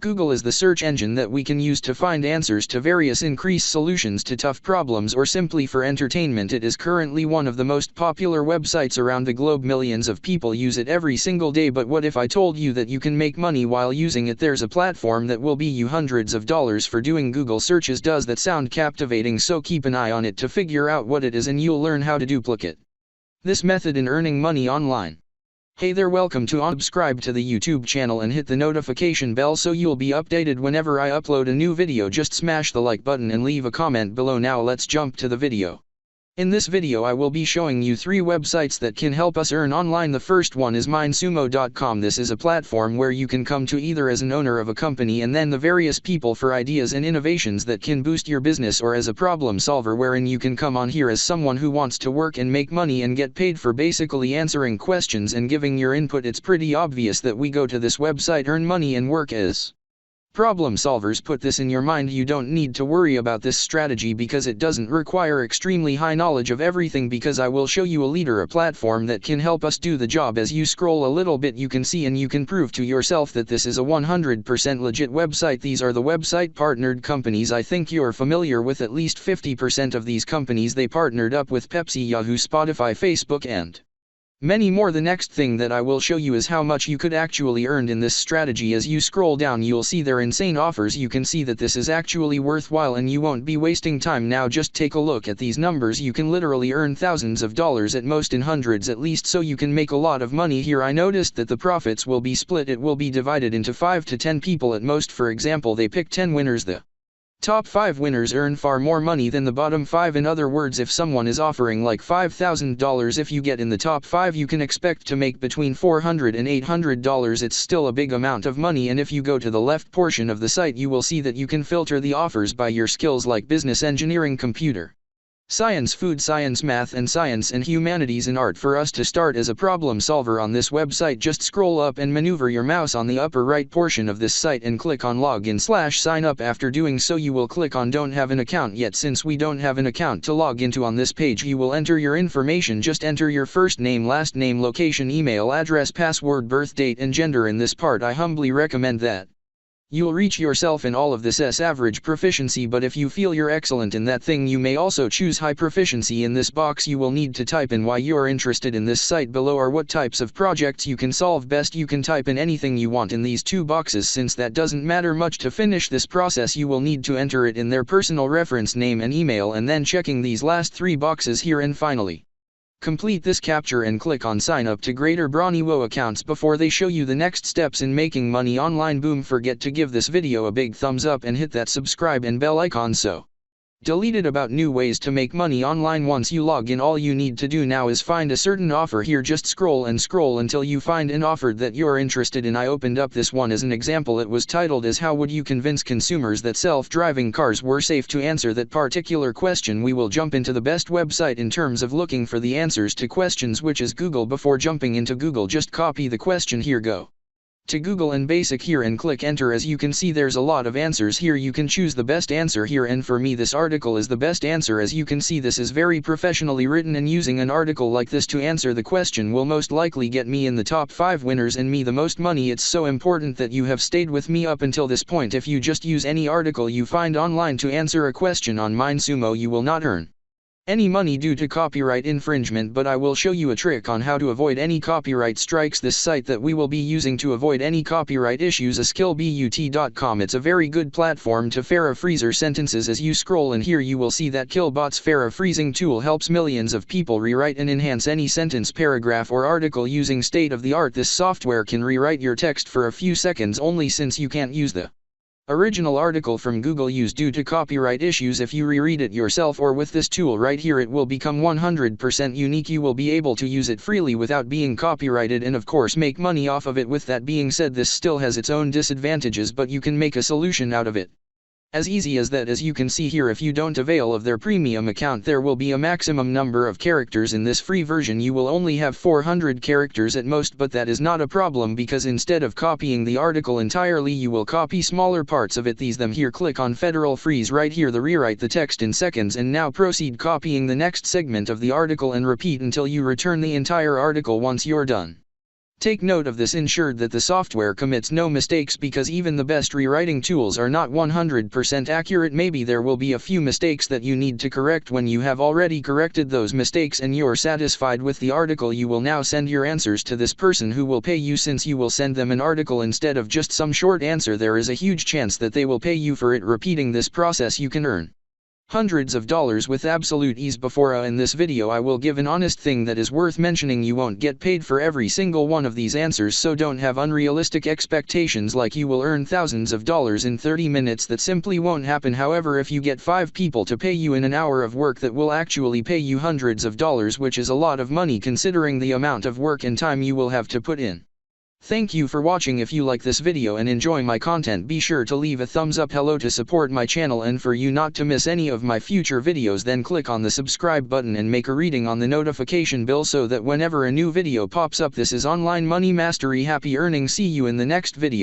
Google is the search engine that we can use to find answers to various increased solutions to tough problems or simply for entertainment. It is currently one of the most popular websites around the globe. Millions of people use it every single day. But what if I told you that you can make money while using it? There's a platform that will be you hundreds of dollars for doing Google searches. Does that sound captivating? So keep an eye on it to figure out what it is, and you'll learn how to duplicate this method in earning money online. Hey there, welcome to subscribe to the YouTube channel and hit the notification bell so you'll be updated whenever I upload a new video. Just smash the like button and leave a comment below. Now let's jump to the video. In this video I will be showing you 3 websites that can help us earn online. The first one is MindSumo.com. This is a platform where you can come to either as an owner of a company and then the various people for ideas and innovations that can boost your business, or as a problem solver wherein you can come on here as someone who wants to work and make money and get paid for basically answering questions and giving your input. It's pretty obvious that we go to this website, earn money and work as problem solvers. Put this in your mind, you don't need to worry about this strategy because it doesn't require extremely high knowledge of everything, because I will show you a platform that can help us do the job. As you scroll a little bit you can see and you can prove to yourself that this is a 100% legit website. These are the website partnered companies. I think you're familiar with at least 50% of these companies. They partnered up with Pepsi, Yahoo, Spotify, Facebook and many more. The next thing that I will show you is how much you could actually earn in this strategy. As you scroll down you'll see their insane offers. You can see that this is actually worthwhile and you won't be wasting time. Now just take a look at these numbers. You can literally earn thousands of dollars, at most in hundreds at least, so you can make a lot of money here. I noticed that the profits will be split. It will be divided into 5 to 10 people at most. For example, they pick 10 winners. The top 5 winners earn far more money than the bottom 5. In other words, if someone is offering like $5,000, if you get in the top 5 you can expect to make between $400 and $800. It's still a big amount of money. And if you go to the left portion of the site you will see that you can filter the offers by your skills like business, engineering, computer science, food science, math and science, and humanities and art. For us to start as a problem solver on this website, just scroll up and maneuver your mouse on the upper right portion of this site and click on login/sign up. After doing so you will click on don't have an account yet. Since we don't have an account to log into on this page, you will enter your information. Just enter your first name, last name, location, email address, password, birth date and gender. In this part I humbly recommend that you'll reach yourself in all of this average proficiency, but if you feel you're excellent in that thing you may also choose high proficiency. In this box you will need to type in why you are interested in this site. Below are what types of projects you can solve best. You can type in anything you want in these 2 boxes. Since that doesn't matter much to finish this process, you will need to enter it in their personal reference, name and email, and then checking these last 3 boxes here, and finally complete this capture and click on sign up to Greater Broniwo accounts before they show you the next steps in making money online. Boom, forget to give this video a big thumbs up and hit that subscribe and bell icon so deleted about new ways to make money online. Once you log in, all you need to do now is find a certain offer here. Just scroll and scroll until you find an offer that you're interested in. I opened up this one as an example. It was titled as how would you convince consumers that self-driving cars were safe? To answer that particular question we will jump into the best website in terms of looking for the answers to questions, which is Google. Before jumping into Google, just copy the question here, go to Google and basic here and click enter. As you can see there's a lot of answers here. You can choose the best answer here, and for me this article is the best answer. As you can see this is very professionally written, and using an article like this to answer the question will most likely get me in the top 5 winners and me the most money. It's so important that you have stayed with me up until this point. If you just use any article you find online to answer a question on MindSumo you will not earn any money due to copyright infringement, but I will show you a trick on how to avoid any copyright strikes. This site that we will be using to avoid any copyright issues is killbot.com. It's a very good platform to paraphrase sentences. As you scroll in here you will see that Killbot's paraphrasing tool helps millions of people rewrite and enhance any sentence, paragraph or article using state-of-the-art. This software can rewrite your text for a few seconds only, since you can't use the original article from Google used due to copyright issues. If you reread it yourself or with this tool right here, it will become 100% unique. You will be able to use it freely without being copyrighted and of course make money off of it. With that being said, this still has its own disadvantages, but you can make a solution out of it. As easy as that. As you can see here, if you don't avail of their premium account, there will be a maximum number of characters. In this free version you will only have 400 characters at most, but that is not a problem because instead of copying the article entirely you will copy smaller parts of it. These them here. Click on Federal Freeze right here, the rewrite the text in seconds, and now proceed copying the next segment of the article and repeat until you return the entire article. Once you're done Take note of this, ensured that the software commits no mistakes, because even the best rewriting tools are not 100% accurate. Maybe there will be a few mistakes that you need to correct. When you have already corrected those mistakes and you're satisfied with the article, you will now send your answers to this person who will pay you. Since you will send them an article instead of just some short answer, there is a huge chance that they will pay you for it. Repeating this process, you can earn hundreds of dollars with absolute ease. Before in this video I will give an honest thing that is worth mentioning: you won't get paid for every single one of these answers, so don't have unrealistic expectations like you will earn thousands of dollars in 30 minutes. That simply won't happen. However, if you get 5 people to pay you in an hour of work, that will actually pay you hundreds of dollars, which is a lot of money considering the amount of work and time you will have to put in. Thank you for watching. If you like this video and enjoy my content, be sure to leave a thumbs up. Hello to support my channel, and for you not to miss any of my future videos, then click on the subscribe button and make a reading on the notification bell so that whenever a new video pops up, this is Online Money Mastery. Happy earning. See you in the next video.